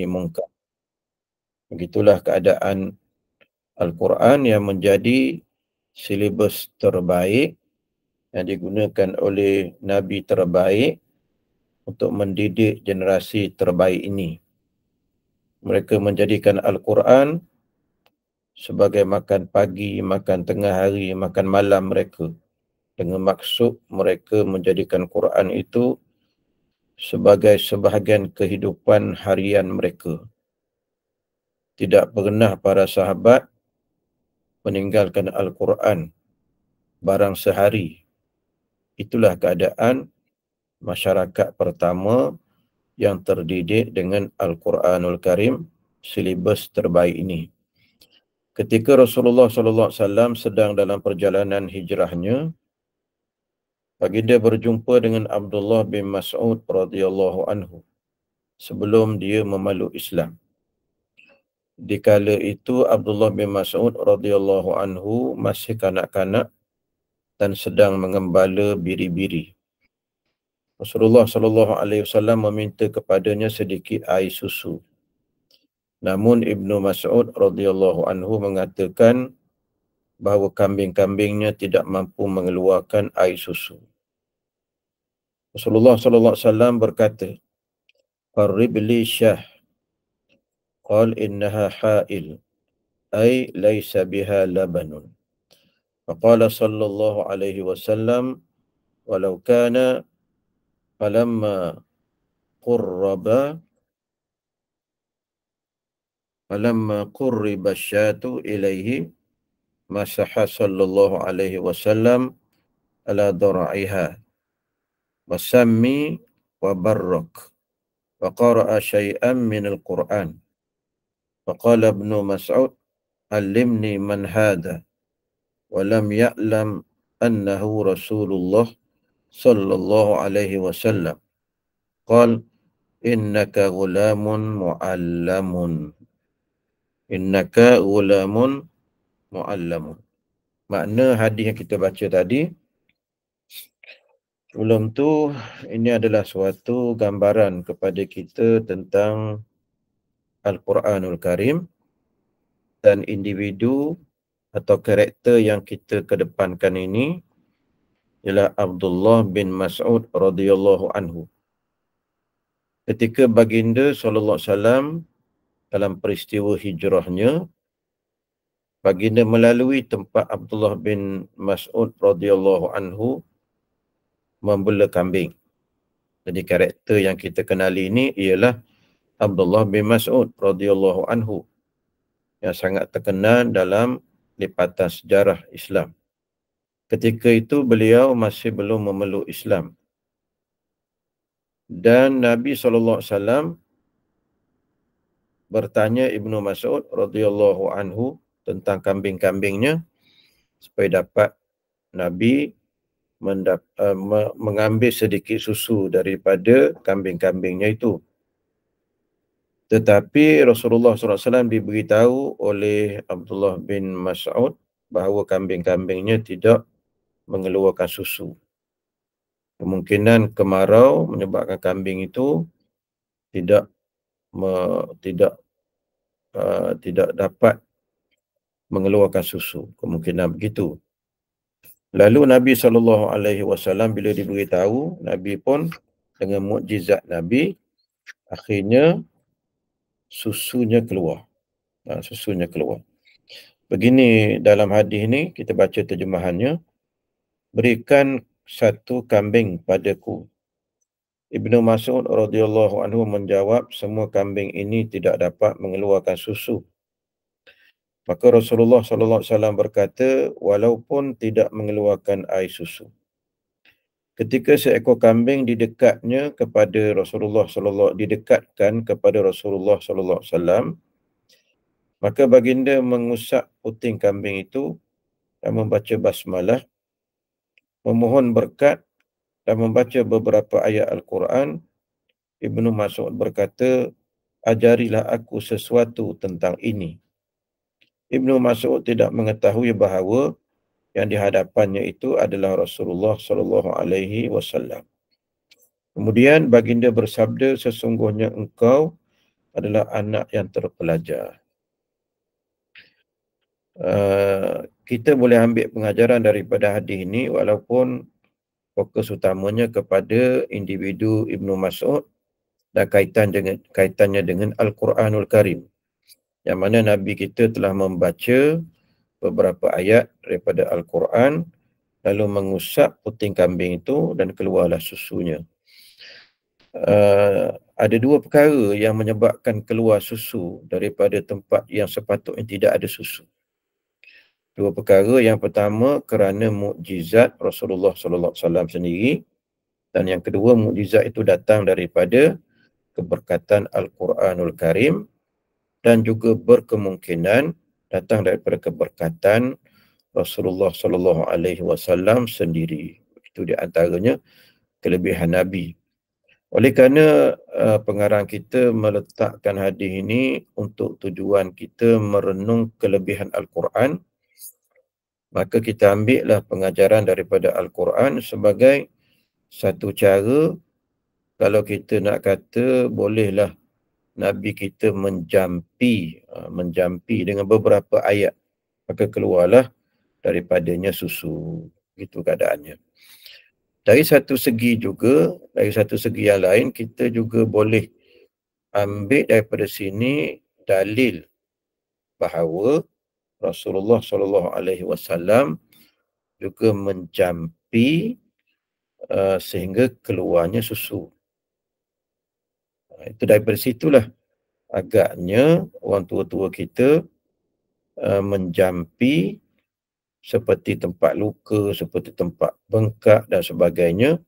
mungkar. Begitulah keadaan Al-Quran yang menjadi silibus terbaik yang digunakan oleh Nabi terbaik untuk mendidik generasi terbaik ini. Mereka menjadikan Al-Quran sebagai makan pagi, makan tengah hari, makan malam mereka. Dengan maksud mereka menjadikan Quran itu sebagai sebahagian kehidupan harian mereka. Tidak pernah para sahabat meninggalkan Al-Quran barang sehari. Itulah keadaan masyarakat pertama yang terdidik dengan Al-Quranul Karim, silibus terbaik ini. Ketika Rasulullah SAW sedang dalam perjalanan hijrahnya, baginda berjumpa dengan Abdullah bin Mas'ud radhiyallahu anhu sebelum dia memeluk Islam. Di kala itu Abdullah bin Mas'ud radhiyallahu anhu masih kanak-kanak dan sedang mengembala biri-biri. Rasulullah SAW meminta kepadanya sedikit air susu. Namun Ibnu Mas'ud radhiyallahu anhu mengatakan bahawa kambing-kambingnya tidak mampu mengeluarkan air susu. Rasulullah SAW berkata, "Qarrib li syah." Qal innaha ha'il, ay laysa biha labanun. Faqala sallallahu alaihi wasallam, walau kana falamma qurriba syatu ilaihi masaha sallallahu alaihi wasallam ala dara'iha wasammi wa barrak wa qara'a syai'an min al-Qur'an. Faqala Ibnu Mas'ud, "Allimni man hadha." Wa lam ya'lam annahu Rasulullah sallallahu alaihi wasallam. Qal, "Innaka ghulamun mu'allamun." Innaka ghulamun mu'allamun. Makna hadis yang kita baca tadi, sebelum tu, ini adalah suatu gambaran kepada kita tentang Al-Quranul Karim dan individu atau karakter yang kita kedepankan ini ialah Abdullah bin Mas'ud radhiyallahu anhu. Ketika baginda SAW dalam peristiwa hijrahnya, baginda melalui tempat Abdullah bin Mas'ud radhiyallahu anhu membela kambing. Jadi karakter yang kita kenali ini ialah Abdullah bin Mas'ud radhiyallahu anhu yang sangat terkenal dalam lipatan sejarah Islam. Ketika itu beliau masih belum memeluk Islam. Dan Nabi SAW bertanya Ibnu Mas'ud radhiyallahu anhu tentang kambing-kambingnya supaya dapat Nabi mengambil sedikit susu daripada kambing-kambingnya itu. Tetapi Rasulullah SAW diberitahu oleh Abdullah bin Mas'ud bahawa kambing-kambingnya tidak mengeluarkan susu. Kemungkinan kemarau menyebabkan kambing itu tidak dapat mengeluarkan susu. Kemungkinan begitu. Lalu Nabi SAW bila diberitahu, Nabi pun dengan mukjizat Nabi, akhirnya susunya keluar. Susunya keluar. Begini dalam hadis ini, kita baca terjemahannya. Berikan satu kambing padaku. Ibnu Mas'ud radhiyallahu anhu menjawab, semua kambing ini tidak dapat mengeluarkan susu. Maka Rasulullah SAW berkata, walaupun tidak mengeluarkan air susu. Ketika seekor kambing didekatkan kepada Rasulullah SAW, maka baginda mengusap puting kambing itu dan membaca basmalah, memohon berkat dan membaca beberapa ayat Al-Quran. Ibnu Mas'ud berkata, ajarilah aku sesuatu tentang ini. Ibnu Mas'ud tidak mengetahui bahawa yang di hadapannya itu adalah Rasulullah SAW. Kemudian baginda bersabda, sesungguhnya engkau adalah anak yang terpelajar. Kita boleh ambil pengajaran daripada hadis ini walaupun fokus utamanya kepada individu Ibnu Mas'ud dan kaitannya dengan Al-Quranul Karim. Yang mana Nabi kita telah membaca beberapa ayat daripada Al-Quran lalu mengusap puting kambing itu dan keluarlah susunya. Ada dua perkara yang menyebabkan keluar susu daripada tempat yang sepatutnya tidak ada susu. Dua perkara, yang pertama kerana mukjizat Rasulullah sallallahu alaihi wasallam sendiri, dan yang kedua mukjizat itu datang daripada keberkatan Al-Quranul Karim dan juga berkemungkinan datang daripada keberkatan Rasulullah sallallahu alaihi wasallam sendiri. Itu di antaranya kelebihan Nabi. Oleh kerana pengarang kita meletakkan hadis ini untuk tujuan kita merenung kelebihan Al-Quran, maka kita ambillah pengajaran daripada Al-Quran sebagai satu cara, kalau kita nak kata, bolehlah Nabi kita menjampi dengan beberapa ayat, maka keluarlah daripadanya susu. Itu keadaannya. Dari satu segi yang lain, kita juga boleh ambil daripada sini dalil bahawa Rasulullah sallallahu alaihi wasallam juga menjampi sehingga keluarnya susu. Itu daripada situlah agaknya orang tua-tua kita menjampi seperti tempat luka, seperti tempat bengkak dan sebagainya,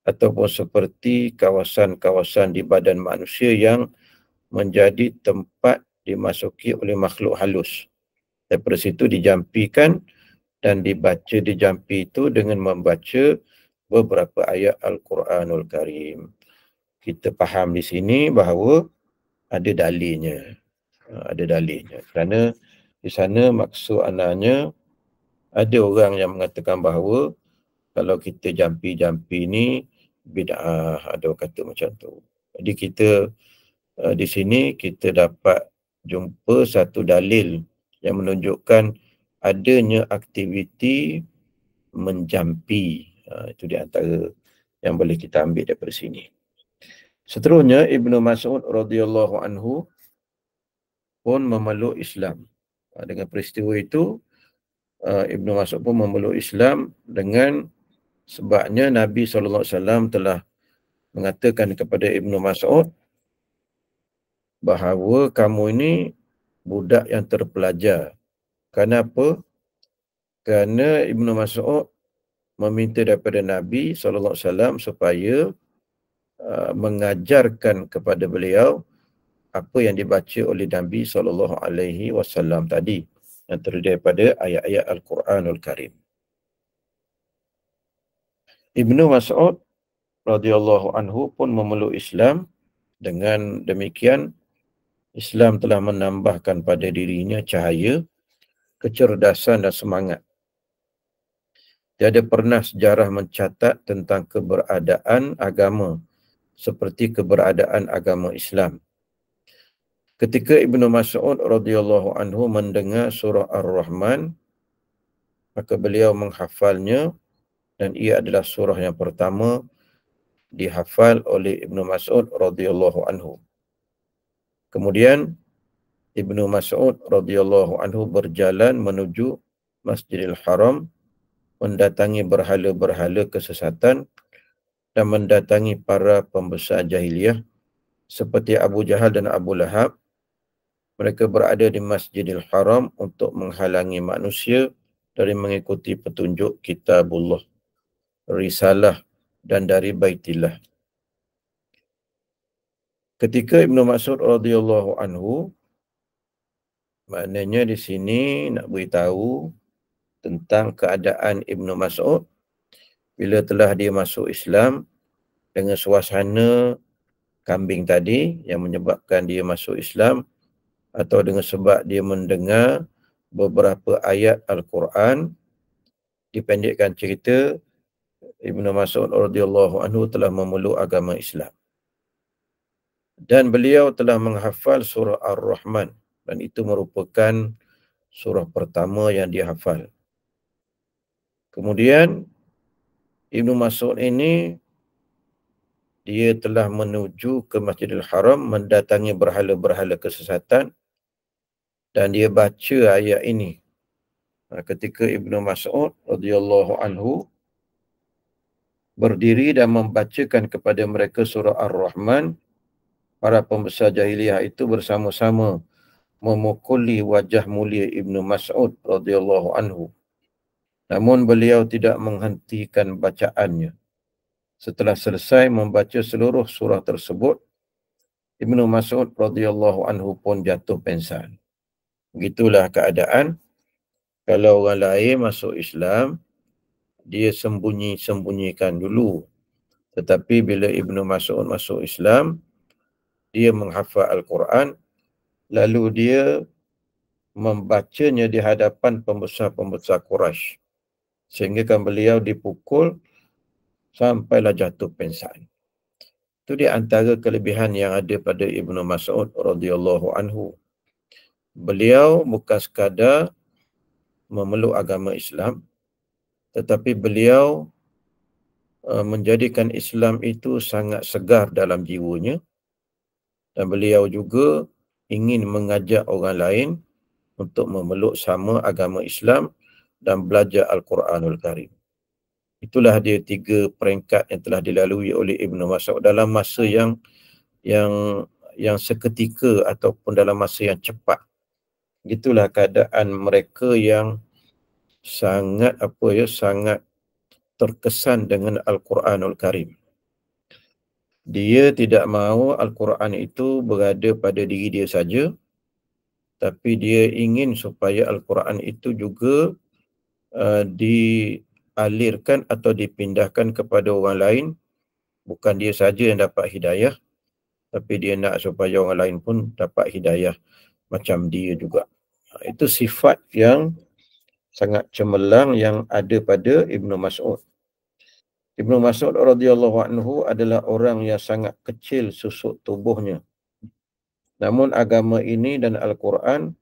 ataupun seperti kawasan-kawasan di badan manusia yang menjadi tempat dimasuki oleh makhluk halus. Daripada situ dijampikan dan dijampi itu dengan membaca beberapa ayat Al-Quranul Karim. Kita faham di sini bahawa ada dalilnya. Kerana di sana maksud anaknya, ada orang yang mengatakan bahawa kalau kita jampi-jampi ni bid'ah, ada orang kata macam tu. Jadi kita di sini kita dapat jumpa satu dalil yang menunjukkan adanya aktiviti menjampi. Itu di antara yang boleh kita ambil daripada sini. Seterusnya, Ibnu Mas'ud radhiyallahu anhu pun memeluk Islam. Dengan peristiwa itu, Ibnu Mas'ud pun memeluk Islam dengan sebabnya Nabi SAW telah mengatakan kepada Ibnu Mas'ud bahawa kamu ini budak yang terpelajar. Kenapa? Kerana Ibnu Mas'ud meminta daripada Nabi SAW supaya mengajarkan kepada beliau apa yang dibaca oleh Nabi SAW tadi, yang terdiri daripada ayat-ayat Al-Quranul Karim. Ibnu Mas'ud radhiyallahu anhu pun memeluk Islam. Dengan demikian, Islam telah menambahkan pada dirinya cahaya, kecerdasan dan semangat. Tiada pernah sejarah mencatat tentang keberadaan agama seperti keberadaan agama Islam. Ketika Ibnu Mas'ud radhiyallahu anhu mendengar surah Ar-Rahman, maka beliau menghafalnya, dan ia adalah surah yang pertama dihafal oleh Ibnu Mas'ud radhiyallahu anhu. Kemudian Ibnu Mas'ud radhiyallahu anhu berjalan menuju Masjidil Haram, mendatangi berhala-berhala kesesatan dan mendatangi para pembesar jahiliyah seperti Abu Jahal dan Abu Lahab. Mereka berada di Masjidil Haram untuk menghalangi manusia dari mengikuti petunjuk Kitabullah, Risalah dan dari Baitillah. Ketika Ibnu Mas'ud radhiyallahu anhu, maknanya di sini nak beritahu tentang keadaan Ibnu Mas'ud bila telah dia masuk Islam, dengan suasana kambing tadi yang menyebabkan dia masuk Islam, atau dengan sebab dia mendengar beberapa ayat Al-Quran. Dipendekkan cerita, Ibnu Mas'ud radhiyallahu anhu telah memeluk agama Islam. Dan beliau telah menghafal surah Ar-Rahman, dan itu merupakan surah pertama yang dia hafal. Kemudian Ibnu Mas'ud ini dia telah menuju ke Masjidil Haram, mendatangi berhala-berhala kesesatan, dan dia baca ayat ini. Ketika Ibnu Mas'ud radhiyallahu anhu berdiri dan membacakan kepada mereka surah Ar-Rahman, para pembesar jahiliyah itu bersama-sama memukuli wajah mulia Ibnu Mas'ud radhiyallahu anhu. Namun beliau tidak menghentikan bacaannya. Setelah selesai membaca seluruh surah tersebut, Ibnu Mas'ud radhiyallahu anhu pun jatuh pingsan. Begitulah keadaan kalau orang lain masuk Islam, dia sembunyi-sembunyikan dulu. Tetapi bila Ibnu Mas'ud masuk Islam, dia menghafal Al-Quran, lalu dia membacanya di hadapan pembesar-pembesar Quraisy. Sehingga kan beliau dipukul sampailah jatuh pingsan. Itu di antara kelebihan yang ada pada Ibnu Mas'ud radhiyallahu anhu. Beliau bukan sekadar memeluk agama Islam, tetapi beliau menjadikan Islam itu sangat segar dalam jiwanya, dan beliau juga ingin mengajak orang lain untuk memeluk sama agama Islam dan belajar Al-Quranul Karim. Itulah dia 3 peringkat yang telah dilalui oleh Ibnu Mas'ud dalam masa yang seketika ataupun dalam masa yang cepat. Itulah keadaan mereka yang sangat terkesan dengan Al-Quranul Karim. Dia tidak mahu Al-Quran itu berada pada diri dia saja, tapi dia ingin supaya Al-Quran itu juga dialirkan atau dipindahkan kepada orang lain. Bukan dia saja yang dapat hidayah, tapi dia nak supaya orang lain pun dapat hidayah macam dia juga. Itu sifat yang sangat cemerlang yang ada pada Ibnu Mas'ud. Ibnu Mas'ud radhiyallahu anhu adalah orang yang sangat kecil susuk tubuhnya. Namun agama ini dan Al-Quran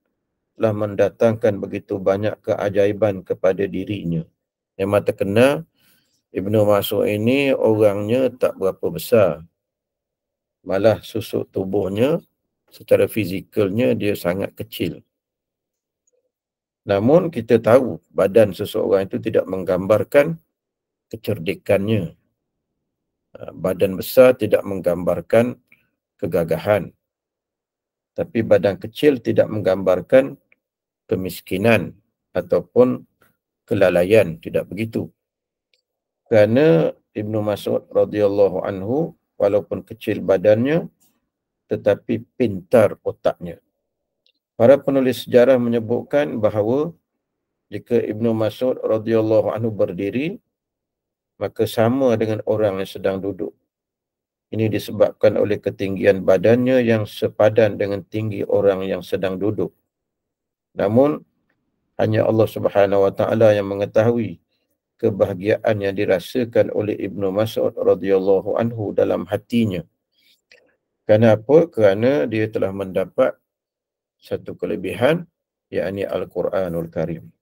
telah mendatangkan begitu banyak keajaiban kepada dirinya. Memang terkenal Ibnu Mas'ud ini orangnya tak berapa besar. Malah susuk tubuhnya secara fizikalnya dia sangat kecil. Namun kita tahu badan seseorang itu tidak menggambarkan kecerdikannya. Badan besar tidak menggambarkan kegagahan. Tapi badan kecil tidak menggambarkan kemiskinan ataupun kelalaian. Tidak begitu. Kerana Ibnu Mas'ud radhiyallahu anhu walaupun kecil badannya tetapi pintar otaknya. Para penulis sejarah menyebutkan bahawa jika Ibnu Mas'ud radhiyallahu anhu berdiri, maka sama dengan orang yang sedang duduk. Ini disebabkan oleh ketinggian badannya yang sepadan dengan tinggi orang yang sedang duduk. Namun, hanya Allah Subhanahu Wa Taala yang mengetahui kebahagiaan yang dirasakan oleh Ibnu Mas'ud radhiyallahu anhu dalam hatinya. Kenapa? Kerana dia telah mendapat satu kelebihan, yakni Al-Quranul Karim.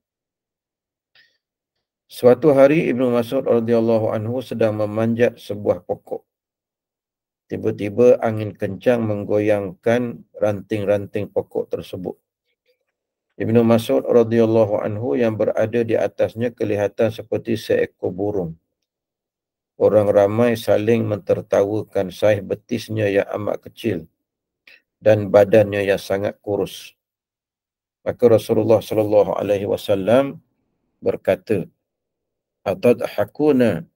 Suatu hari Ibnu Mas'ud radhiyallahu anhu sedang memanjat sebuah pokok. Tiba-tiba angin kencang menggoyangkan ranting-ranting pokok tersebut. Ibnu Mas'ud radhiyallahu anhu yang berada di atasnya kelihatan seperti seekor burung. Orang ramai saling mentertawakan saiz betisnya yang amat kecil dan badannya yang sangat kurus. Maka Rasulullah sallallahu alaihi wasallam berkata, "Atadhakuna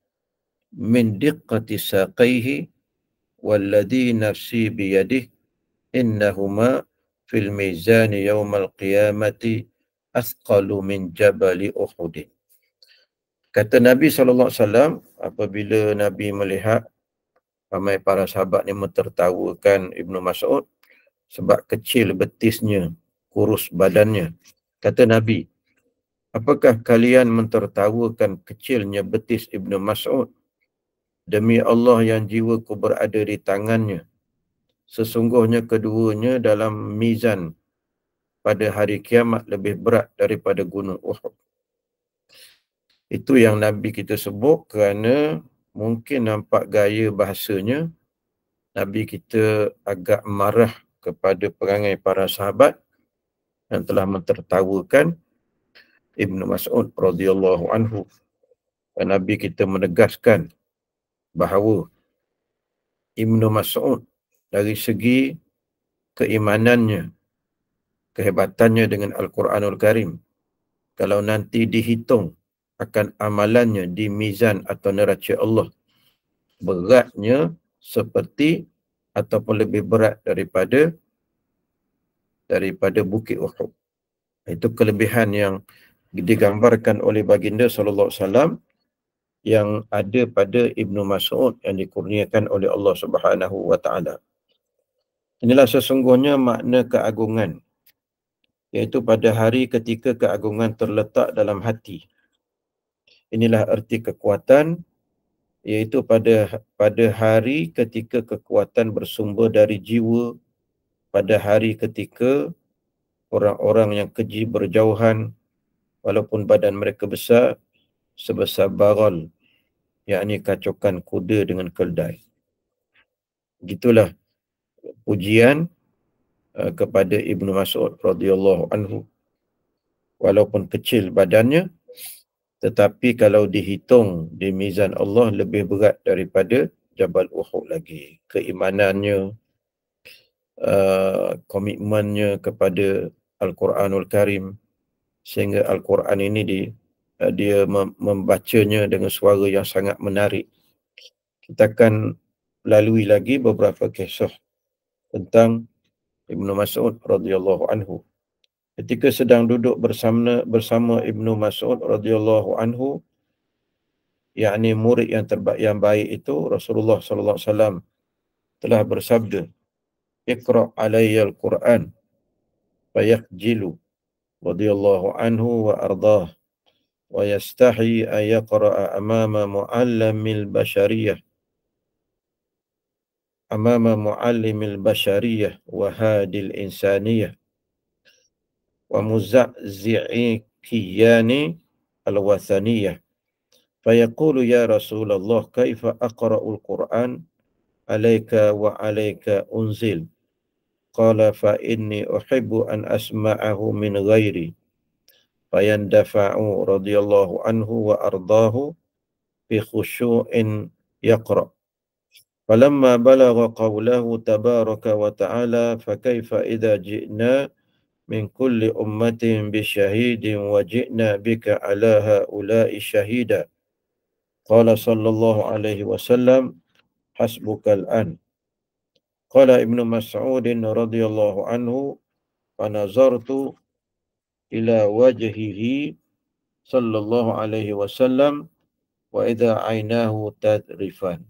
min diqqati saqaihi walladhi nafsi biyadihi innahuma fil mizani yawmal qiyamati athqalu min jabali Uhud." Kata Nabi SAW, apabila Nabi melihat ramai para sahabat yang mentertawakan Ibnu Mas'ud sebab kecil betisnya, kurus badannya. Kata Nabi, apakah kalian mentertawakan kecilnya betis Ibnu Mas'ud? Demi Allah yang jiwaku berada di tangannya, sesungguhnya keduanya dalam mizan pada hari kiamat lebih berat daripada gunung Uhud. Itu yang Nabi kita sebut kerana mungkin nampak gaya bahasanya Nabi kita agak marah kepada perangai para sahabat yang telah mentertawakan Ibnu Mas'ud radhiyallahu anhu. Dan Nabi kita menegaskan bahawa Ibnu Mas'ud dari segi keimanannya, kehebatannya dengan Al-Quranul Karim, kalau nanti dihitung akan amalannya di mizan atau neraca Allah, beratnya seperti ataupun lebih berat daripada Bukit Uhud. Itu kelebihan yang digambarkan oleh baginda sallallahu alaihi wasallam yang ada pada Ibnu Mas'ud yang dikurniakan oleh Allah Subhanahu wa taala. Inilah sesungguhnya makna keagungan, iaitu pada hari ketika keagungan terletak dalam hati. Inilah erti kekuatan, iaitu pada hari ketika kekuatan bersumber dari jiwa, pada hari ketika orang-orang yang keji berjauhan walaupun badan mereka besar sebesar baral, yakni kacokan kuda dengan keldai. Gitulah pujian kepada Ibnu Mas'ud radhiyallahu anhu. Walaupun kecil badannya, tetapi kalau dihitung di mizan Allah lebih berat daripada Jabal Uhud lagi. Keimanannya, komitmennya kepada Al-Quranul Karim, sehingga Al-Quran ini dia membacanya dengan suara yang sangat menarik. Kita akan lalui lagi beberapa kisah tentang Ibnu Mas'ud radhiyallahu anhu. Ketika sedang duduk bersama Ibnu Mas'ud radhiyallahu anhu, yakni murid yang baik itu, Rasulullah sallallahu alaihi wasallam telah bersabda, "Iqra' alayya al-Quran fayakjilu radhiyallahu anhu wa ardah wa yastahi an yaqra'a amama muallimil bashariyah wa hadil insaniyah wa muza'zi'i kiyani al-wathaniyah fayaqulu ya Rasulullah kaifa aqra'ul Qur'an alayka wa alayka unzil qala fa inni uhibbu an asma'ahu min ghairi fayandafa'u radhiyallahu anhu wa ardahu fi khusyu'in yaqra' falamma balagha qawlahu tabaraka wa ta'ala fakaifa idza ji'na min kulli ummatin bisyahidin wa ji'na bika ala haula'i syahida qala sallallahu alaihi wasallam hasbukal an qala Ibnu Mas'ud radhiyallahu anhu fanazartu ila wajhihi sallallahu alaihi wasallam wa idza ainahu tadrifan.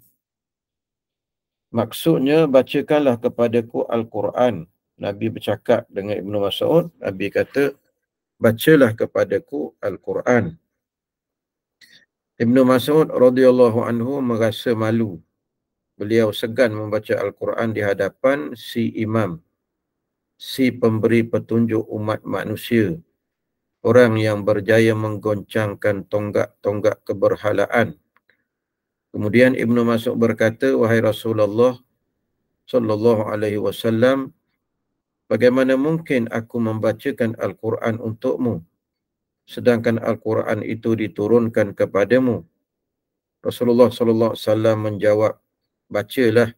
Maksudnya, bacakanlah kepadaku Al-Quran. Nabi bercakap dengan Ibnu Mas'ud, Nabi kata, bacalah kepadaku Al-Quran. Ibnu Mas'ud radhiyallahu anhu merasa malu. Beliau segan membaca Al-Quran di hadapan si imam, si pemberi petunjuk umat manusia, orang yang berjaya menggoncangkan tonggak-tonggak keberhalaan. Kemudian Ibnu Mas'ud berkata, wahai Rasulullah sallallahu alaihi wasallam, bagaimana mungkin aku membacakan Al-Quran untukmu, sedangkan Al-Quran itu diturunkan kepadamu? Rasulullah sallallahu alaihi wasallam menjawab, bacalah,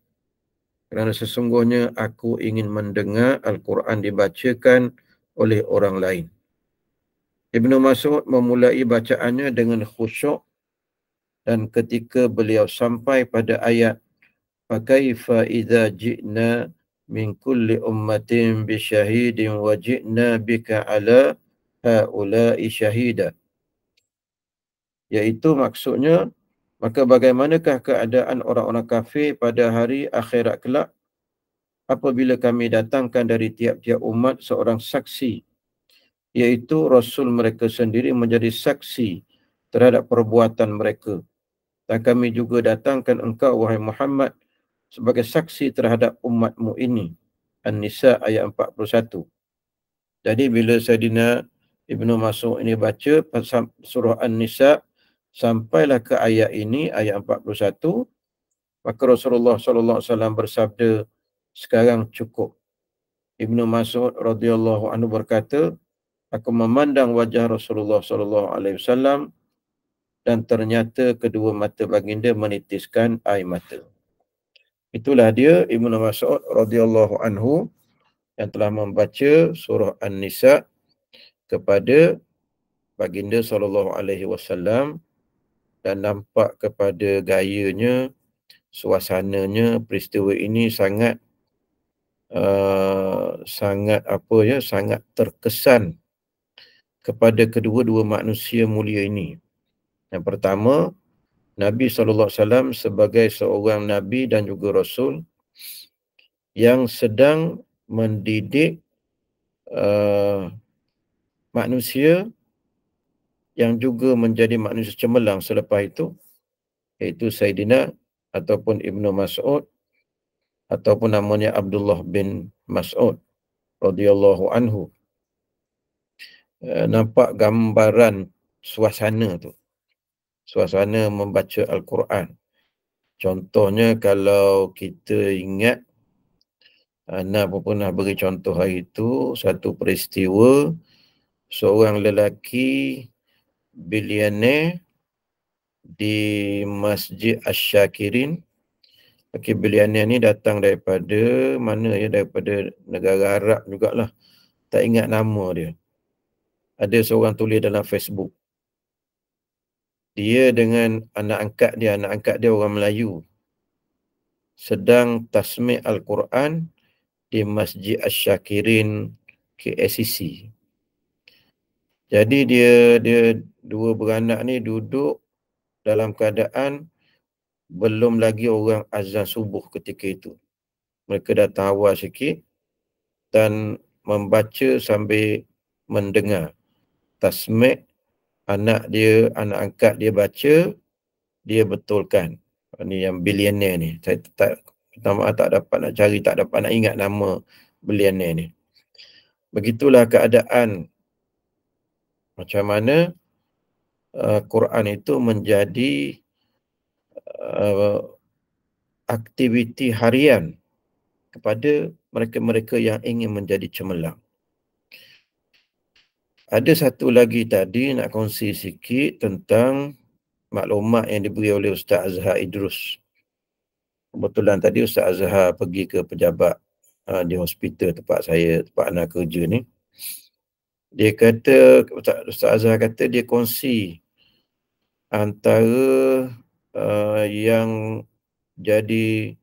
kerana sesungguhnya aku ingin mendengar Al-Quran dibacakan oleh orang lain. Ibnu Mas'ud memulai bacaannya dengan khusyuk, dan ketika beliau sampai pada ayat fakaifa idza ji'na min kulli ummatin bisyahidin wa ji'na bika ala haula'i syahida, iaitu maksudnya, maka bagaimanakah keadaan orang-orang kafir pada hari akhirat kelak apabila kami datangkan dari tiap-tiap umat seorang saksi, iaitu Rasul mereka sendiri menjadi saksi terhadap perbuatan mereka. Dan kami juga datangkan engkau, wahai Muhammad, sebagai saksi terhadap umatmu ini. An-Nisa ayat 41. Jadi bila Saidina Ibnu Mas'ud ini baca surah An-Nisa sampailah ke ayat ini, ayat 41, maka Rasulullah sallallahu alaihi wasallam bersabda, sekarang cukup. Ibnu Mas'ud radhiyallahu anhu berkata, aku memandang wajah Rasulullah sallallahu alaihi wasallam dan ternyata kedua mata baginda menitiskan air mata. Itulah dia Ibnu Mas'ud radhiyallahu anhu yang telah membaca surah An-Nisa kepada baginda sallallahu alaihi wasallam, dan nampak kepada gayanya, suasananya, peristiwa ini sangat sangat terkesan kepada kedua-dua manusia mulia ini. Yang pertama, Nabi SAW sebagai seorang Nabi dan juga Rasul yang sedang mendidik manusia yang juga menjadi manusia cemerlang selepas itu, iaitu Saidina ataupun Ibnu Mas'ud ataupun namanya Abdullah bin Mas'ud radhiyallahu anhu. Nampak gambaran suasana tu. Suasana membaca Al-Quran. Contohnya kalau kita ingat, Ana pun pernah beri contoh hari itu, satu peristiwa seorang lelaki bilioner di Masjid Asy-Syakirin. Lelaki bilioner ni datang daripada mana ya, daripada negara Arab jugalah. Tak ingat nama dia. Ada seorang tulis dalam Facebook. Dia dengan anak angkat dia orang Melayu, sedang tasmih Al-Quran di Masjid Asy-Syakirin KLCC. Jadi dia dua beranak ni duduk dalam keadaan belum lagi orang azan subuh ketika itu. Mereka datang awal sikit dan membaca sambil mendengar tasmih. Anak angkat dia baca, dia betulkan. Ini yang bilioner ni. Saya tak dapat nak cari, tak dapat nak ingat nama bilioner ni. Begitulah keadaan macam mana Quran itu menjadi aktiviti harian kepada mereka-mereka yang ingin menjadi cemerlang. Ada satu lagi tadi nak kongsi sikit tentang maklumat yang diberi oleh Ustaz Azhar Idrus. Kebetulan tadi Ustaz Azhar pergi ke pejabat di hospital tempat anak kerja ni. Dia kata, Ustaz Azhar kata dia kongsi antara yang jadi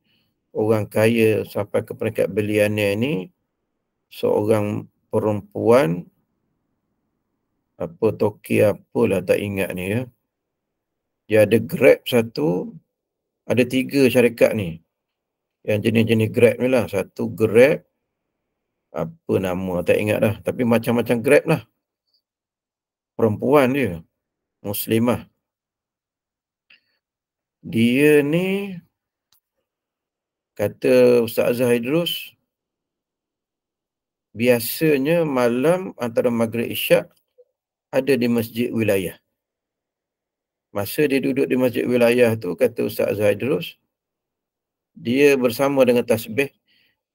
orang kaya sampai ke peringkat bilioner ni, seorang perempuan, Toki apalah tak ingat ni ya. Dia ada Grab satu, ada 3 syarikat ni. Yang jenis-jenis Grab ni lah. Satu Grab, apa nama tak ingat dah. Tapi macam-macam Grab lah. Perempuan dia, Muslimah. Dia ni, kata Ustaz Azhar Idrus, biasanya malam antara Maghrib Isyak ada di masjid wilayah. Masa dia duduk di masjid wilayah tu, kata Ustaz Azhar Idrus, dia bersama dengan tasbih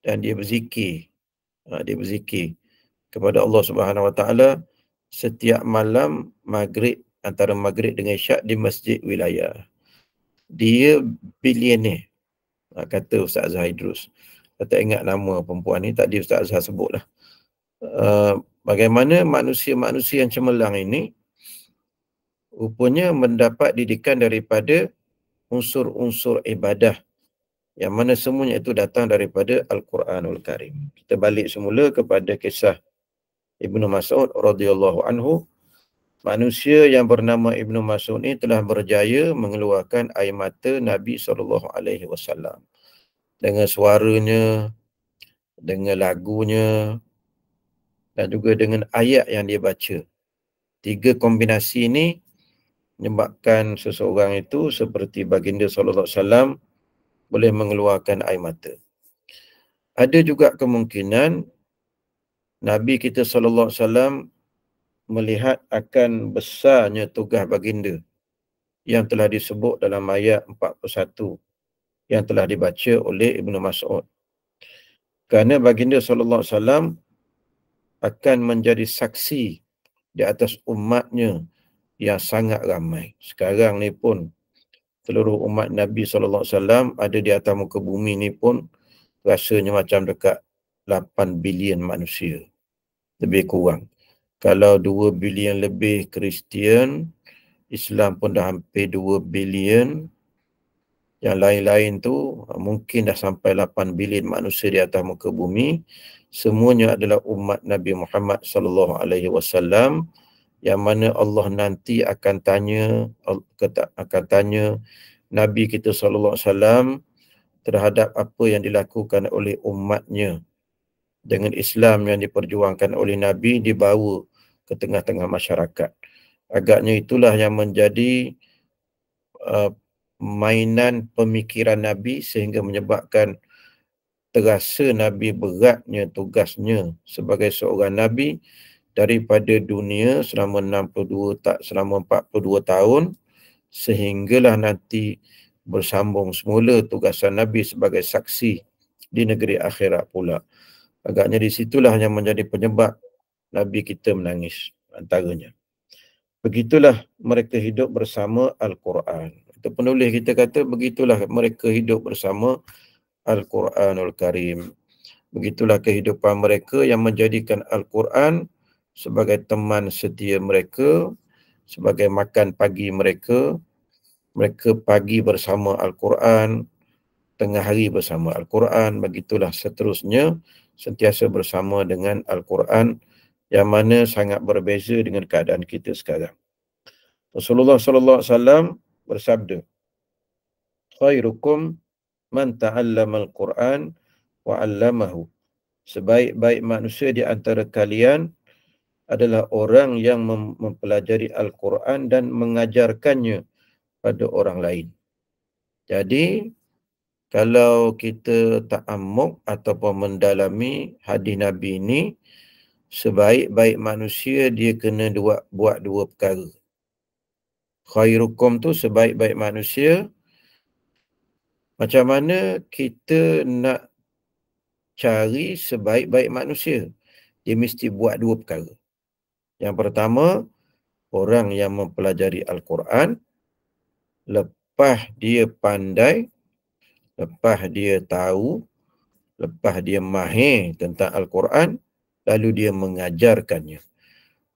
dan dia berzikir. Dia berzikir kepada Allah Subhanahu Wa Taala setiap malam Maghrib, antara Maghrib dengan Isyak di masjid wilayah. Dia bilioner, kata Ustaz Azhar Idrus. Saya tak ingat nama perempuan ni, tadi Ustaz Azhar sebutlah. Bagaimana manusia-manusia yang cemerlang ini rupanya mendapat didikan daripada unsur-unsur ibadah yang mana semuanya itu datang daripada Al-Quranul Karim. Kita balik semula kepada kisah Ibnu Mas'ud radhiyallahu anhu. Manusia yang bernama Ibnu Mas'ud ini telah berjaya mengeluarkan air mata Nabi SAW dengan suaranya, dengan lagunya dan juga dengan ayat yang dia baca. 3 kombinasi ini menyebabkan seseorang itu seperti baginda SAW boleh mengeluarkan air mata. Ada juga kemungkinan Nabi kita SAW melihat akan besarnya tugas baginda yang telah disebut dalam ayat 41 yang telah dibaca oleh Ibnu Mas'ud. Kerana baginda SAW akan menjadi saksi di atas umatnya yang sangat ramai. Sekarang ni pun seluruh umat Nabi SAW ada di atas muka bumi ni pun rasanya macam dekat 8 bilion manusia. Lebih kurang. Kalau 2 bilion lebih Kristian, Islam pun dah hampir 2 bilion. Yang lain-lain tu mungkin dah sampai 8 bilion manusia di atas muka bumi. Semuanya adalah umat Nabi Muhammad SAW yang mana Allah nanti akan tanya Nabi kita SAW terhadap apa yang dilakukan oleh umatnya dengan Islam yang diperjuangkan oleh Nabi dibawa ke tengah-tengah masyarakat. Agaknya itulah yang menjadi mainan pemikiran Nabi sehingga menyebabkan terasa Nabi beratnya tugasnya sebagai seorang Nabi daripada dunia selama 42 tahun sehinggalah nanti bersambung semula tugasan Nabi sebagai saksi di negeri akhirat pula. Agaknya di situlah yang menjadi penyebab Nabi kita menangis antaranya. Begitulah mereka hidup bersama Al-Quran. Itu penulis kita kata begitulah mereka hidup bersama Al-Quranul Karim. Begitulah kehidupan mereka yang menjadikan Al-Quran sebagai teman setia mereka, sebagai makan pagi mereka. Mereka pagi bersama Al-Quran, tengah hari bersama Al-Quran, begitulah seterusnya sentiasa bersama dengan Al-Quran yang mana sangat berbeza dengan keadaan kita sekarang. Rasulullah SAW bersabda, khairukum man ta'allama al-Quran wa 'allamahu. Sebaik-baik manusia di antara kalian adalah orang yang mempelajari Al-Quran dan mengajarkannya pada orang lain. Jadi, kalau kita ta'ammuk ataupun mendalami hadis Nabi ini, sebaik-baik manusia dia kena buat dua perkara. Khairukum tu sebaik-baik manusia. Macam mana kita nak cari sebaik-baik manusia? Dia mesti buat dua perkara. Yang pertama, orang yang mempelajari Al-Quran, lepas dia pandai, lepas dia tahu, lepas dia mahir tentang Al-Quran, lalu dia mengajarkannya.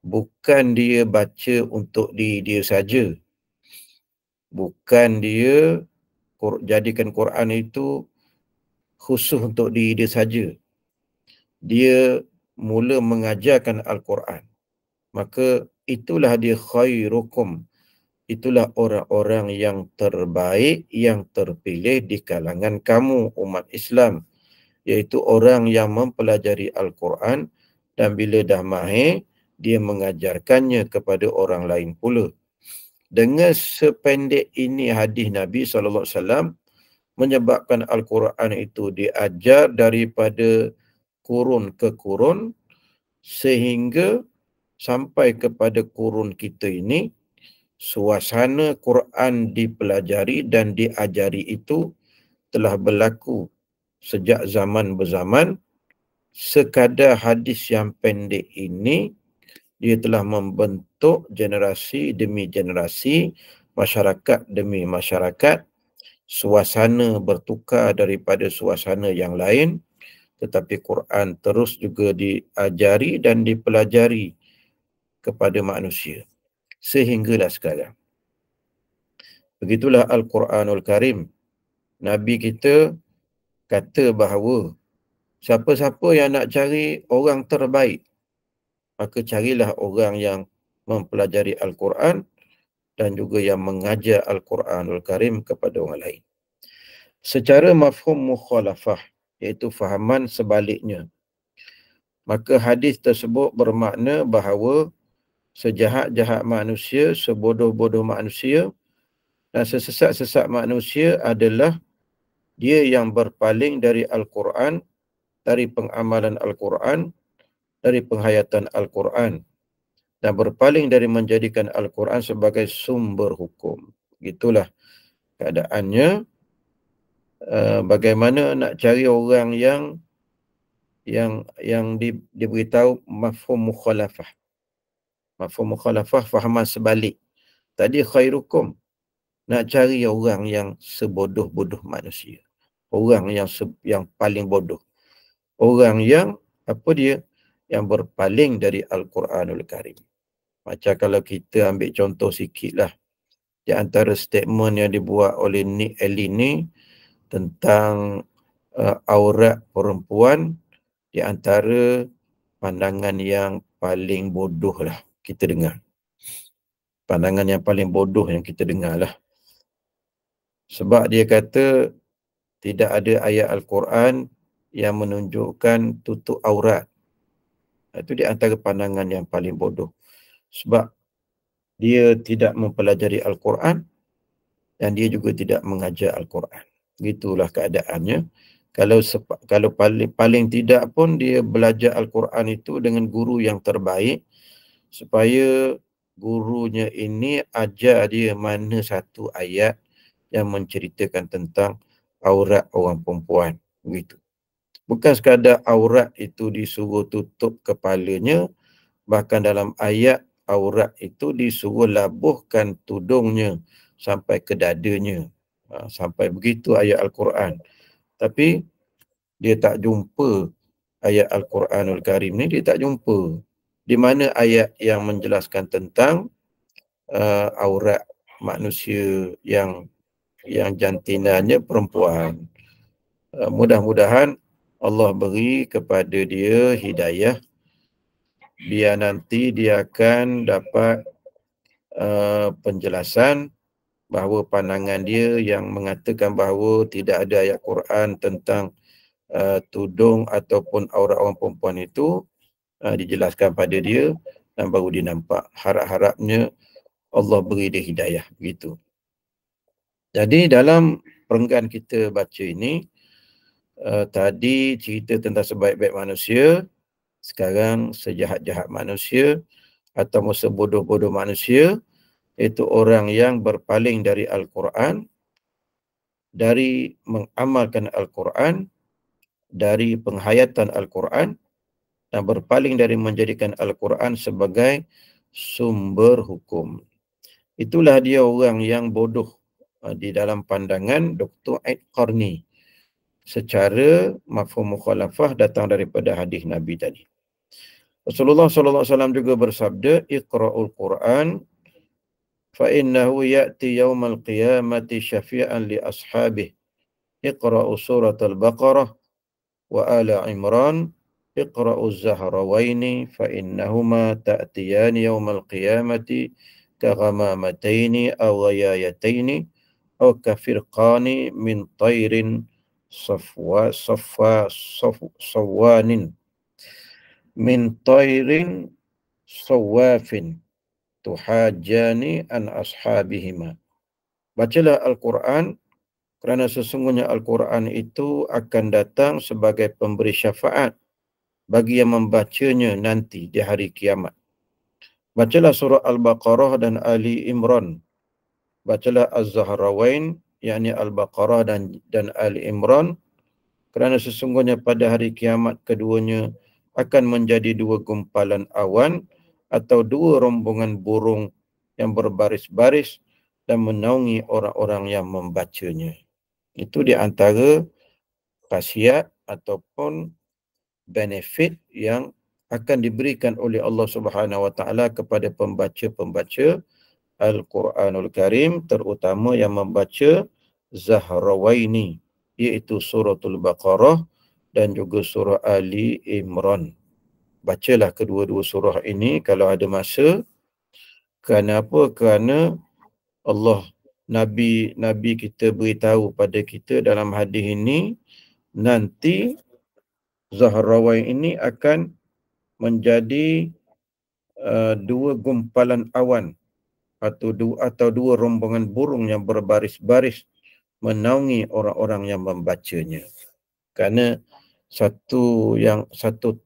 Bukan dia baca untuk dia saja. Bukan dia jadikan Quran itu khusus untuk dia saja. Dia mula mengajarkan Al-Quran. Maka itulah dia khairukum. Itulah orang-orang yang terbaik, yang terpilih di kalangan kamu, umat Islam. Iaitu orang yang mempelajari Al-Quran dan bila dah mahir, dia mengajarkannya kepada orang lain pula. Dengan sependek ini hadis Nabi SAW menyebabkan Al-Quran itu diajar daripada kurun ke kurun sehingga sampai kepada kurun kita ini, suasana Quran dipelajari dan diajari itu telah berlaku sejak zaman berzaman. Sekadar hadis yang pendek ini, dia telah membentuk generasi demi generasi, masyarakat demi masyarakat. Suasana bertukar daripada suasana yang lain, tetapi Quran terus juga diajari dan dipelajari kepada manusia sehinggalah sekarang. Begitulah Al-Quranul Karim. Nabi kita kata bahawa siapa-siapa yang nak cari orang terbaik, maka carilah orang yang mempelajari Al-Quran dan juga yang mengajar Al-Quranul Karim kepada orang lain. Secara mafhum mukhalafah, iaitu fahaman sebaliknya, maka hadis tersebut bermakna bahawa sejahat-jahat manusia, sebodoh-bodoh manusia dan sesesat-sesat manusia adalah dia yang berpaling dari Al-Quran, dari pengamalan Al-Quran, dari penghayatan Al-Quran, dan berpaling dari menjadikan Al-Quran sebagai sumber hukum. Itulah keadaannya. Bagaimana nak cari orang yang diberitahu mafhum mukhalafah. Mafhum mukhalafah, fahaman sebalik. Tadi khairukum, nak cari orang yang sebodoh-bodoh manusia. Orang yang paling bodoh. Orang yang, apa dia? Yang berpaling dari Al-Quranul Karim. Macam kalau kita ambil contoh sikit lah. Di antara statement yang dibuat oleh Nick Ellie ni tentang aurat perempuan, di antara pandangan yang paling bodoh lah kita dengar. Pandangan yang paling bodoh yang kita dengar lah. Sebab dia kata tidak ada ayat Al-Quran yang menunjukkan tutup aurat. Itu di antara pandangan yang paling bodoh. Sebab dia tidak mempelajari Al-Quran dan dia juga tidak mengajar Al-Quran. Gitulah keadaannya. Kalau paling tidak pun dia belajar Al-Quran itu dengan guru yang terbaik, supaya gurunya ini ajar dia mana satu ayat yang menceritakan tentang aurat orang perempuan. Begitu. Bukan sekadar aurat itu disuruh tutup kepalanya, bahkan dalam ayat aurat itu disuruh labuhkan tudungnya sampai ke dadanya. Sampai begitu ayat Al-Quran. Tapi dia tak jumpa ayat Al-Quranul Karim ni, dia tak jumpa. Di mana ayat yang menjelaskan tentang aurat manusia yang jantinanya perempuan. Mudah-mudahan Allah beri kepada dia hidayah, biar nanti dia akan dapat penjelasan bahawa pandangan dia yang mengatakan bahawa tidak ada ayat Quran tentang tudung ataupun aurat orang perempuan itu dijelaskan pada dia, dan baru dia nampak. Harap-harapnya Allah beri dia hidayah. Begitu. Jadi dalam perenggan kita baca ini, tadi cerita tentang sebaik-baik manusia, sekarang sejahat-jahat manusia atau sebodoh-bodoh manusia, iaitu orang yang berpaling dari Al-Quran, dari mengamalkan Al-Quran, dari penghayatan Al-Quran, dan berpaling dari menjadikan Al-Quran sebagai sumber hukum. Itulah dia orang yang bodoh di dalam pandangan Dr. Aid Qarni. Secara mafhum mukhalafah datang daripada hadis Nabi tadi. Rasulullah SAW juga bersabda, Iqra'ul Quran fa innahu ya'ti yawmal qiyamati syafi'an li ashabih. Iqra'u surat al-Baqarah wa ala Imran. Iqra'u az-Zahrawaini fa innahuma ta'tiyani yawmal qiyamati kaghamamataini aw ghayayataini aw kafirqani min tayrin sawanin min tayrin sawafin tuhajani an ashabihima. Bacalah Al-Quran, kerana sesungguhnya Al-Quran itu akan datang sebagai pemberi syafaat bagi yang membacanya nanti di hari kiamat. Bacalah surah Al-Baqarah dan Ali Imran. Bacalah Az-Zahrawain, yakni Al-Baqarah dan Ali Imran, kerana sesungguhnya pada hari kiamat keduanya akan menjadi dua gumpalan awan atau dua rombongan burung yang berbaris-baris dan menaungi orang-orang yang membacanya. Itu di antara khasiat ataupun benefit yang akan diberikan oleh Allah Subhanahu Wa Taala kepada pembaca-pembaca Al-Quranul Karim, terutama yang membaca Zahrawaini, iaitu suratul Baqarah dan juga surah Ali Imran. Bacalah kedua-dua surah ini kalau ada masa. Kenapa? Kerana Allah, Nabi kita beritahu pada kita dalam hadis ini, nanti Zahrawain ini akan menjadi dua gumpalan awan atau dua rombongan burung yang berbaris-baris menaungi orang-orang yang membacanya. Kerana satu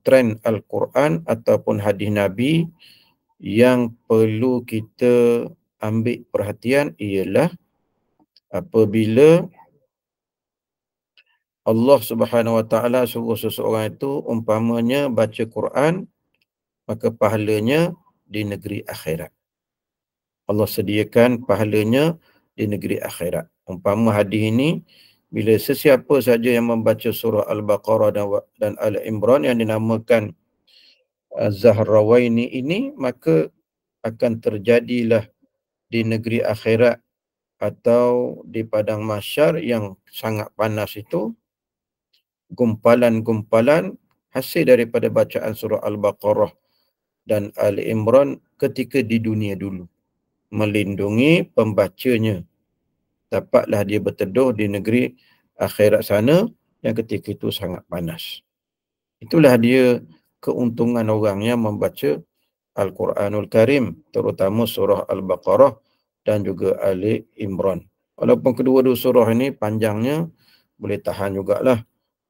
trend Al-Quran ataupun hadis Nabi yang perlu kita ambil perhatian ialah apabila Allah Subhanahu Wa Taala suruh seseorang itu umpamanya baca Quran, maka pahalanya di negeri akhirat. Allah sediakan pahalanya di negeri akhirat. Umpama hadis ini, bila sesiapa saja yang membaca surah Al-Baqarah dan Al-Imran yang dinamakan Zahrawaini ini, maka akan terjadilah di negeri akhirat atau di padang mahsyar yang sangat panas itu, gumpalan-gumpalan hasil daripada bacaan surah Al-Baqarah dan Al-Imran ketika di dunia dulu, melindungi pembacanya. Dapatlah dia berteduh di negeri akhirat sana yang ketika itu sangat panas. Itulah dia keuntungan orang yang membaca Al-Quranul Karim, terutama surah Al-Baqarah dan juga Ali Imran. Walaupun kedua-dua surah ini panjangnya, boleh tahan jugalah.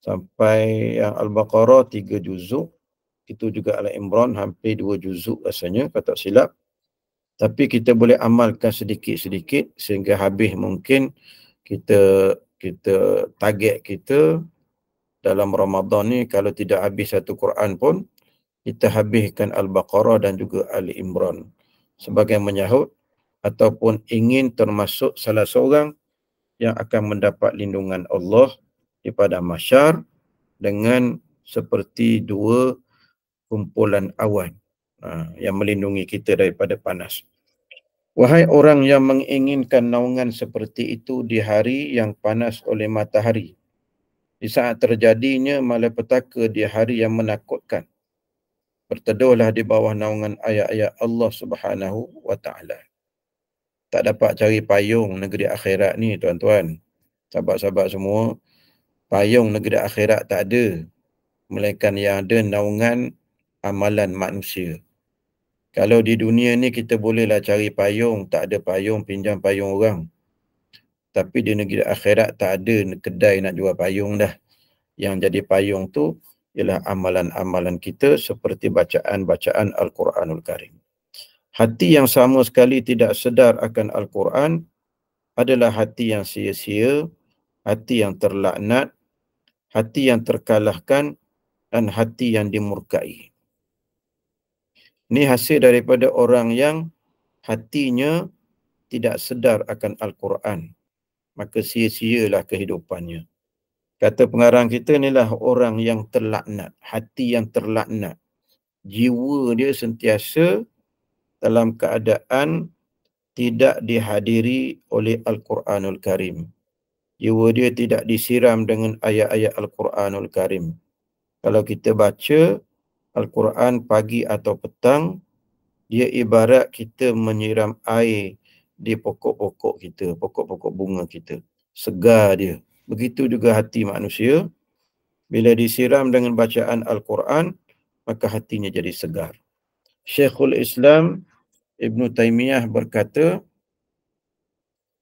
Sampai yang Al-Baqarah 3 juzuk, itu juga Ali Imran hampir 2 juzuk rasanya, kalau tak silap. Tapi kita boleh amalkan sedikit-sedikit sehingga habis mungkin kita target kita dalam Ramadan ni, kalau tidak habis satu Quran pun, kita habiskan Al-Baqarah dan juga Ali Imran sebagai menyahut ataupun ingin termasuk salah seorang yang akan mendapat lindungan Allah di padang mahsyar dengan seperti dua kumpulan awan yang melindungi kita daripada panas. Wahai orang yang menginginkan naungan seperti itu di hari yang panas oleh matahari, di saat terjadinya malapetaka di hari yang menakutkan, berteduhlah di bawah naungan ayat-ayat Allah Subhanahu Wa Taala. Tak dapat cari payung negeri akhirat ni, tuan-tuan, sahabat-sahabat semua. Payung negeri akhirat tak ada, melainkan yang ada naungan amalan manusia. Kalau di dunia ni kita bolehlah cari payung, tak ada payung, pinjam payung orang. Tapi di negeri akhirat tak ada kedai nak jual payung dah. Yang jadi payung tu ialah amalan-amalan kita seperti bacaan-bacaan Al-Quranul Karim. Hati yang sama sekali tidak sedar akan Al-Quran adalah hati yang sia-sia, hati yang terlaknat, hati yang terkalahkan, dan hati yang dimurkai. Ini hasil daripada orang yang hatinya tidak sedar akan Al-Quran. Maka sia-sialah kehidupannya. Kata pengarang kita, inilah orang yang terlaknat, hati yang terlaknat. Jiwa dia sentiasa dalam keadaan tidak dihadiri oleh Al-Quranul Karim. Jiwa dia tidak disiram dengan ayat-ayat Al-Quranul Karim. Kalau kita baca Al-Quran pagi atau petang, dia ibarat kita menyiram air di pokok-pokok kita, pokok-pokok bunga kita. Segar dia. Begitu juga hati manusia. Bila disiram dengan bacaan Al-Quran, maka hatinya jadi segar. Syekhul Islam Ibn Taymiyah berkata,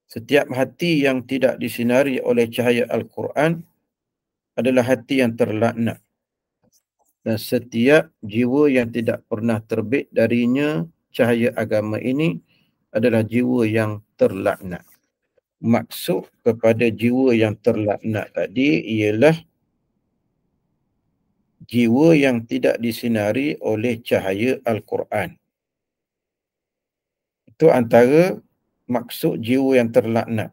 setiap hati yang tidak disinari oleh cahaya Al-Quran adalah hati yang terlaknat. Dan setiap jiwa yang tidak pernah terbit darinya cahaya agama ini adalah jiwa yang terlaknat. Maksud kepada jiwa yang terlaknat tadi ialah jiwa yang tidak disinari oleh cahaya Al-Quran. Itu antara maksud jiwa yang terlaknat.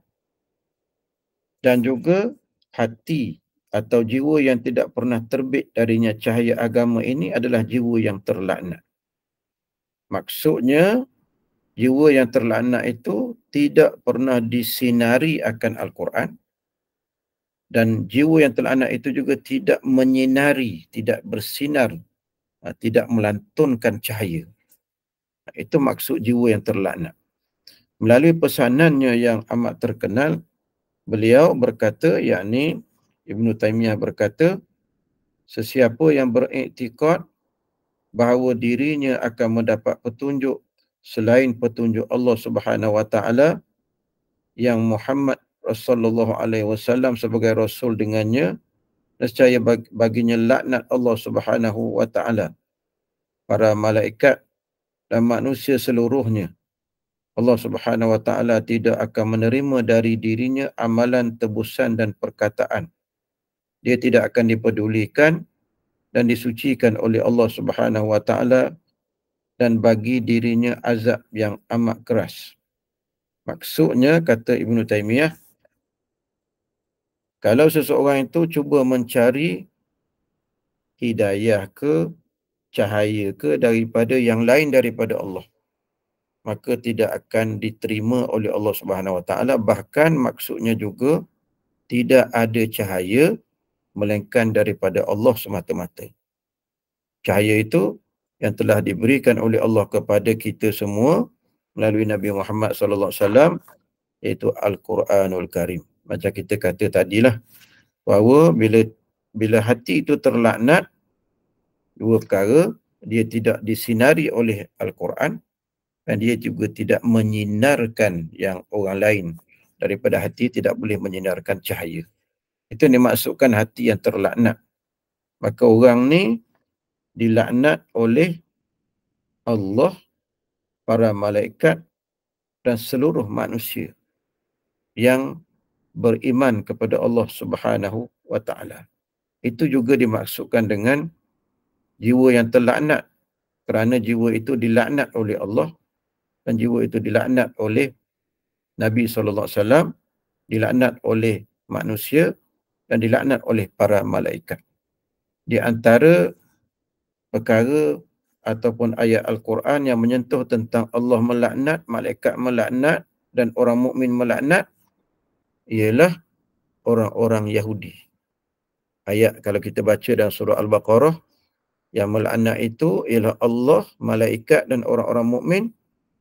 Dan juga hati atau jiwa yang tidak pernah terbit darinya cahaya agama ini adalah jiwa yang terlaknat. Maksudnya, jiwa yang terlaknat itu tidak pernah disinari akan Al-Quran. Dan jiwa yang terlaknat itu juga tidak menyinari, tidak bersinar, tidak melantunkan cahaya. Itu maksud jiwa yang terlaknat. Melalui pesanannya yang amat terkenal, beliau berkata, yakni Ibn Taymiyah berkata, sesiapa yang beriktikad bahawa dirinya akan mendapat petunjuk selain petunjuk Allah Subhanahu Wa Taala yang Muhammad sallallahu alaihi wasallam sebagai rasul dengannya, nescaya baginya laknat Allah Subhanahu wa taala, para malaikat dan manusia seluruhnya. Allah Subhanahu wa taala tidak akan menerima dari dirinya amalan tebusan dan perkataan. Dia tidak akan dipedulikan dan disucikan oleh Allah Subhanahu wa taala, dan bagi dirinya azab yang amat keras. Maksudnya, kata Ibn Taymiyah, kalau seseorang itu cuba mencari hidayah ke, cahaya ke daripada yang lain daripada Allah, maka tidak akan diterima oleh Allah Subhanahu wa taala. Bahkan maksudnya juga tidak ada cahaya melainkan daripada Allah semata-mata. Cahaya itu yang telah diberikan oleh Allah kepada kita semua melalui Nabi Muhammad sallallahu alaihi wasallam, iaitu Al-Quranul Karim. Macam kita kata tadilah, bahawa bila hati itu terlaknat, dua perkara: dia tidak disinari oleh Al-Quran, dan dia juga tidak menyinarkan yang orang lain daripada hati, tidak boleh menyinarkan cahaya. Itu dimaksudkan hati yang terlaknat. Maka orang ni dilaknat oleh Allah, para malaikat dan seluruh manusia yang beriman kepada Allah Subhanahu wa taala. Itu juga dimaksudkan dengan jiwa yang terlaknat, kerana jiwa itu dilaknat oleh Allah, dan jiwa itu dilaknat oleh Nabi SAW, dilaknat oleh manusia, dan dilaknat oleh para malaikat. Di antara perkara ataupun ayat Al-Quran yang menyentuh tentang Allah melaknat, malaikat melaknat, dan orang mukmin melaknat, ialah orang-orang Yahudi. Ayat kalau kita baca dalam surah Al-Baqarah, yang melaknat itu ialah Allah, malaikat dan orang-orang mukmin.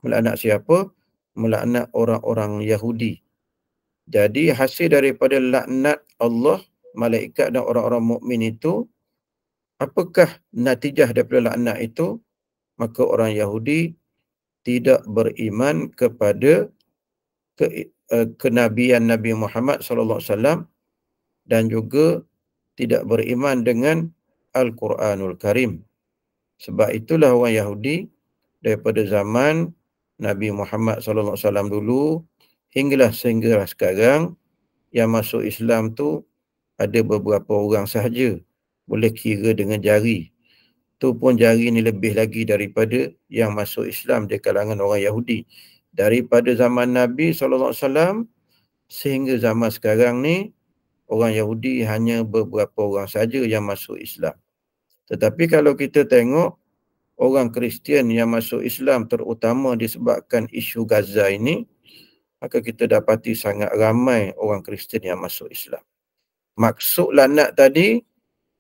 Melaknat siapa? Melaknat orang-orang Yahudi. Jadi hasil daripada laknat Allah, malaikat dan orang-orang mukmin itu, apakah natijah daripada laknat itu? Maka orang Yahudi tidak beriman kepada kenabian Nabi Muhammad sallallahu alaihi wasallam, dan juga tidak beriman dengan Al-Quranul Karim. Sebab itulah orang Yahudi daripada zaman Nabi Muhammad sallallahu alaihi wasallam dulu hinggalah sekarang, yang masuk Islam tu ada beberapa orang sahaja, boleh kira dengan jari. Tu pun jari ni lebih lagi daripada yang masuk Islam di kalangan orang Yahudi. Daripada zaman Nabi SAW sehingga zaman sekarang ni, orang Yahudi hanya beberapa orang saja yang masuk Islam. Tetapi kalau kita tengok orang Kristian yang masuk Islam, terutama disebabkan isu Gaza ini, maka kita dapati sangat ramai orang Kristian yang masuk Islam. Maksud laknat tadi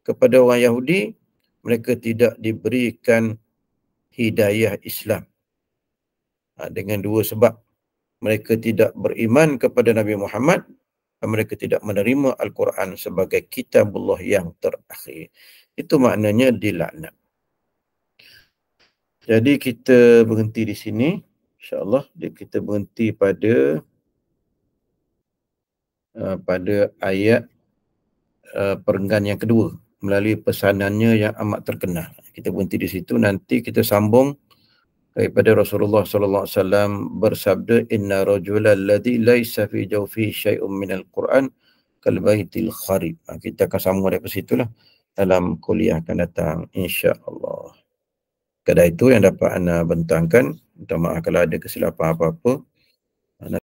kepada orang Yahudi, mereka tidak diberikan hidayah Islam. Dengan dua sebab. Mereka tidak beriman kepada Nabi Muhammad, dan mereka tidak menerima Al-Quran sebagai kitabullah yang terakhir. Itu maknanya dilaknat. Jadi kita berhenti di sini. InsyaAllah kita berhenti pada ayat perenggan yang kedua, melalui pesanannya yang amat terkenal. Kita berhenti di situ. Nanti kita sambung daripada Rasulullah sallallahu alaihi wasallam bersabda, inna rajulan ladzi laisa fi jawfi syai'un minal Quran kal baitil kharib. Kita akan sambung daripada situlah dalam kuliah akan datang, insya-Allah. Kadar itu yang dapat ana bentangkan. Minta maaf kalau ada kesilapan apa-apa.